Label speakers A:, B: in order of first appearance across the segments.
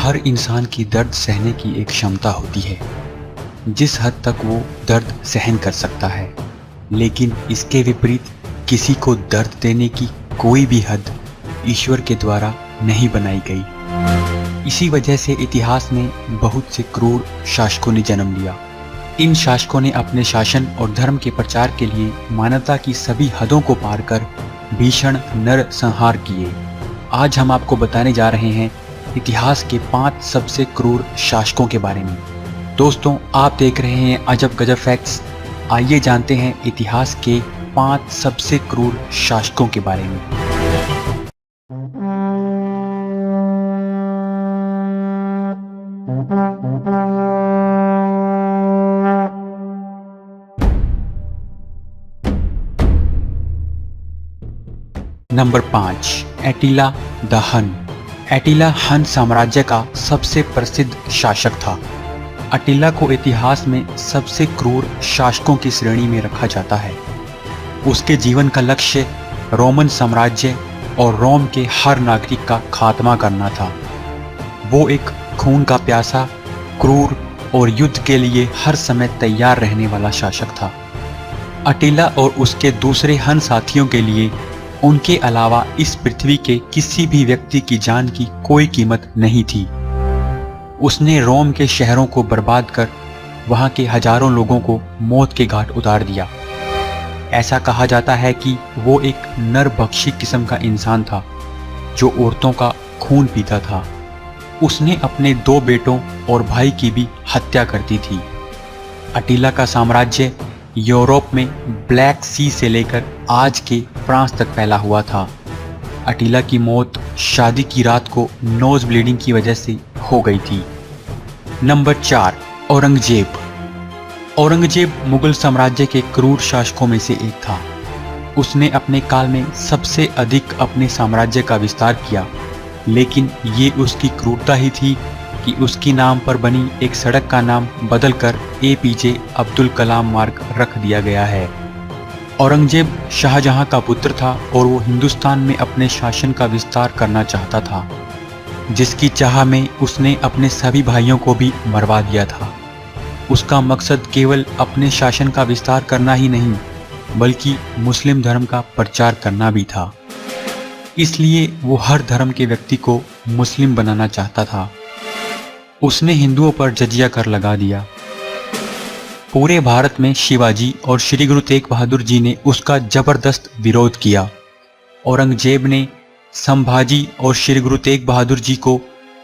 A: हर इंसान की दर्द सहने की एक क्षमता होती है, जिस हद तक वो दर्द सहन कर सकता है। लेकिन इसके विपरीत किसी को दर्द देने की कोई भी हद ईश्वर के द्वारा नहीं बनाई गई। इसी वजह से इतिहास में बहुत से क्रूर शासकों ने जन्म लिया। इन शासकों ने अपने शासन और धर्म के प्रचार के लिए मानवता की सभी हदों को पार कर भीषण नरसंहार किए। आज हम आपको बताने जा रहे हैं इतिहास के 5 सबसे क्रूर शासकों के बारे में। दोस्तों, आप देख रहे हैं अजब गजब फैक्ट्स। आइए जानते हैं इतिहास के 5 सबसे क्रूर शासकों के बारे में। नंबर 5, एटिला द हन। एटिला हन साम्राज्य का सबसे प्रसिद्ध शासक था। अटिला को इतिहास में सबसे क्रूर शासकों की श्रेणी में रखा जाता है। उसके जीवन का लक्ष्य रोमन साम्राज्य और रोम के हर नागरिक का खात्मा करना था। वो एक खून का प्यासा, क्रूर और युद्ध के लिए हर समय तैयार रहने वाला शासक था। अटिला और उसके दूसरे हन साथियों के लिए उनके अलावा इस पृथ्वी के किसी भी व्यक्ति की जान की कोई कीमत नहीं थी। उसने रोम के शहरों को बर्बाद कर वहां के हजारों लोगों को मौत के घाट उतार दिया। ऐसा कहा जाता है कि वो एक नरभक्षी किस्म का इंसान था जो औरतों का खून पीता था। उसने अपने 2 बेटों और भाई की भी हत्या कर दी थी। अटिला का साम्राज्य यूरोप में ब्लैक सी से लेकर आज के फ्रांस तक फैला हुआ था। अटिला की मौत शादी की रात को नोज ब्लीडिंग की वजह से हो गई थी। नंबर 4, औरंगजेब। औरंगजेब मुगल साम्राज्य के क्रूर शासकों में से एक था। उसने अपने काल में सबसे अधिक अपने साम्राज्य का विस्तार किया, लेकिन ये उसकी क्रूरता ही थी कि उसकी नाम पर बनी एक सड़क का नाम बदलकर APJ अब्दुल कलाम मार्ग रख दिया गया है। औरंगजेब शाहजहां का पुत्र था और वो हिंदुस्तान में अपने शासन का विस्तार करना चाहता था, जिसकी चाह में उसने अपने सभी भाइयों को भी मरवा दिया था। उसका मकसद केवल अपने शासन का विस्तार करना ही नहीं, बल्कि मुस्लिम धर्म का प्रचार करना भी था। इसलिए वो हर धर्म के व्यक्ति को मुस्लिम बनाना चाहता था। उसने हिंदुओं पर जजिया कर लगा दिया। पूरे भारत में शिवाजी और श्री गुरु तेग बहादुर जी ने उसका जबरदस्त विरोध किया। औरंगजेब ने संभाजी और श्री गुरु तेग बहादुर जी को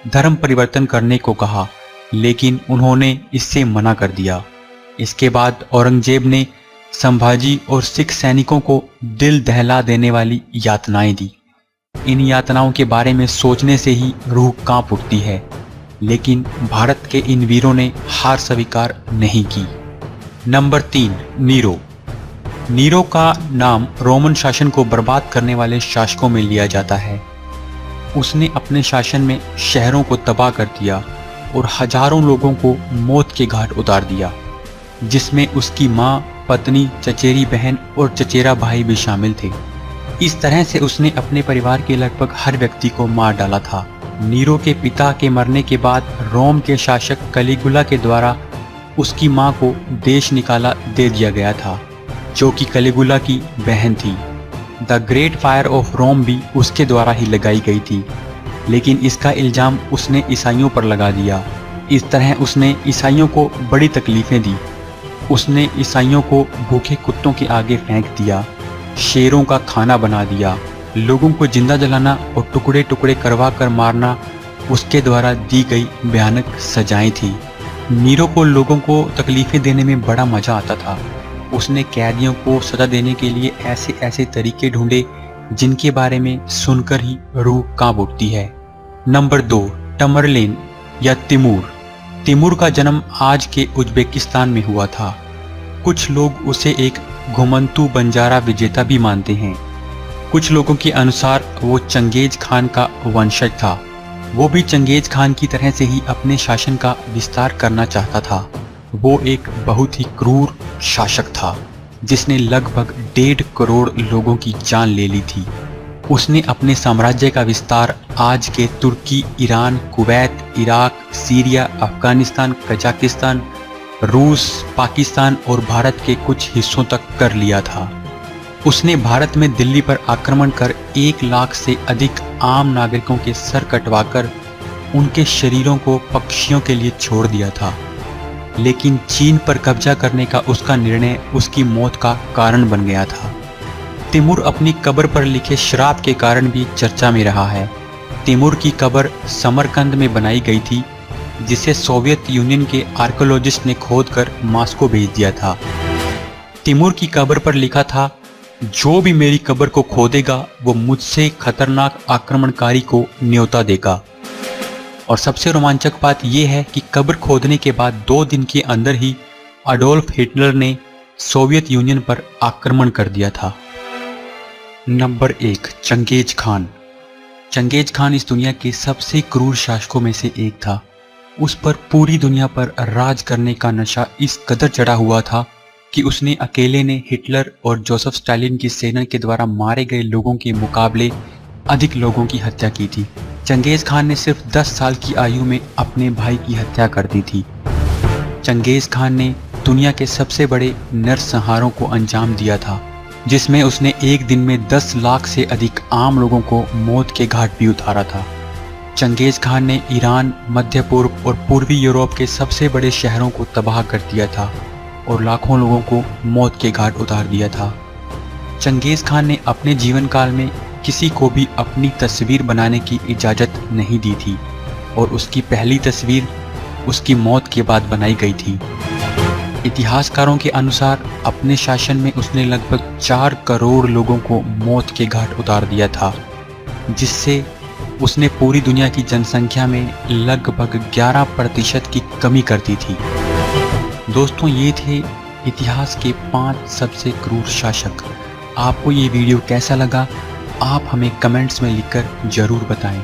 A: धर्म परिवर्तन करने को कहा, लेकिन उन्होंने इससे मना कर दिया। इसके बाद औरंगजेब ने संभाजी और सिख सैनिकों को दिल दहला देने वाली यातनाएं दी। इन यातनाओं के बारे में सोचने से ही रूह कांप उठती है, लेकिन भारत के इन वीरों ने हार स्वीकार नहीं की। Number 3, Nero. नीरो का नाम रोमन शासन को बर्बाद करने वाले शासकों में लिया जाता है। उसने अपने शासन में शहरों को तबाह कर दिया और हजारों लोगों को मौत के घाट उतार दिया, जिसमें उसकी माँ, पत्नी, चचेरी बहन और चचेरा भाई भी शामिल थे। इस तरह से उसने अपने परिवार के लगभग हर व्यक्ति को मार डाला था। नीरो के पिता के मरने के बाद रोम के शासक कलिगुला के द्वारा उसकी मां को देश निकाला दे दिया गया था, जो कि कलिगुला की बहन थी। The great fire of Rome भी उसके द्वारा ही लगाई गई थी, लेकिन इसका इल्जाम उसने ईसाइयों पर लगा दिया। इस तरह उसने ईसाइयों को बड़ी तकलीफें दी। उसने ईसाइयों को भूखे कुत्तों के आगे फेंक दिया, शेरों का खाना बना दिया। लोगों को जिंदा जलाना और टुकड़े टुकड़े करवा कर मारना उसके द्वारा दी गई भयानक सजाएं थी। नीरो को लोगों को तकलीफें देने में बड़ा मजा आता था। उसने कैदियों को सजा देने के लिए ऐसे ऐसे तरीके ढूंढे जिनके बारे में सुनकर ही रूह कांप उठती है। नंबर 2, टमरलेन या तिमूर। तिमूर का जन्म आज के उज्बेकिस्तान में हुआ था। कुछ लोग उसे एक घुमंतू बंजारा विजेता भी मानते हैं। कुछ लोगों के अनुसार वो चंगेज खान का वंशज था। वो भी चंगेज खान की तरह से ही अपने शासन का विस्तार करना चाहता था। वो एक बहुत ही क्रूर शासक था जिसने लगभग 1.5 करोड़ लोगों की जान ले ली थी। उसने अपने साम्राज्य का विस्तार आज के Turkey, Iran, Kuwait, Iraq, Syria, Afghanistan, Kazakhstan, रूस, पाकिस्तान और भारत के कुछ हिस्सों तक कर लिया था। उसने भारत में दिल्ली पर आक्रमण कर 1 लाख से अधिक आम नागरिकों के सर कटवाकर उनके शरीरों को पक्षियों के लिए छोड़ दिया था। लेकिन चीन पर कब्जा करने का उसका निर्णय उसकी मौत का कारण बन गया था। तिमूर अपनी कब्र पर लिखे श्राप के कारण भी चर्चा में रहा है। तिमूर की कब्र समरकंद में बनाई गई थी, जिसे सोवियत यूनियन के आर्कियोलॉजिस्ट ने खोदकर मॉस्को भेज दिया था। तिमूर की कब्र पर लिखा था, जो भी मेरी कब्र को खोदेगा वो मुझसे खतरनाक आक्रमणकारी को न्योता देगा। और सबसे रोमांचक बात यह है कि कब्र खोदने के बाद 2 दिन के अंदर ही अडोल्फ हिटलर ने सोवियत यूनियन पर आक्रमण कर दिया था। Number 1, Genghis Khan. Genghis Khan इस दुनिया के सबसे क्रूर शासकों में से एक था। उस पर पूरी दुनिया पर राज करने का नशा इस कदर चढ़ा हुआ था कि उसने अकेले ने हिटलर और जोसेफ स्टालिन की सेना के द्वारा मारे गए लोगों के मुकाबले अधिक लोगों की हत्या की थी। चंगेज खान ने सिर्फ 10 साल की आयु में अपने भाई की हत्या कर दी थी। चंगेज खान ने दुनिया के सबसे बड़े नरसंहारों को अंजाम दिया था, जिसमें उसने एक दिन में 10 लाख से अधिक आम लोगों को मौत के घाट भी उतारा था। चंगेज खान ने ईरान, मध्य पूर्व और पूर्वी यूरोप के सबसे बड़े शहरों को तबाह कर दिया था और लाखों लोगों को मौत के घाट उतार दिया था। चंगेज खान ने अपने जीवन काल में किसी को भी अपनी तस्वीर बनाने की इजाज़त नहीं दी थी और उसकी पहली तस्वीर उसकी मौत के बाद बनाई गई थी। इतिहासकारों के अनुसार अपने शासन में उसने लगभग 4 करोड़ लोगों को मौत के घाट उतार दिया था, जिससे उसने पूरी दुनिया की जनसंख्या में लगभग 11% की कमी कर दी थी। दोस्तों, ये थे इतिहास के 5 सबसे क्रूर शासक। आपको ये वीडियो कैसा लगा, आप हमें कमेंट्स में लिखकर ज़रूर बताएं।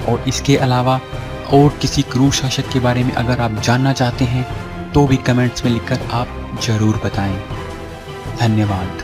A: और इसके अलावा और किसी क्रूर शासक के बारे में अगर आप जानना चाहते हैं तो भी कमेंट्स में लिखकर आप ज़रूर बताएं। धन्यवाद।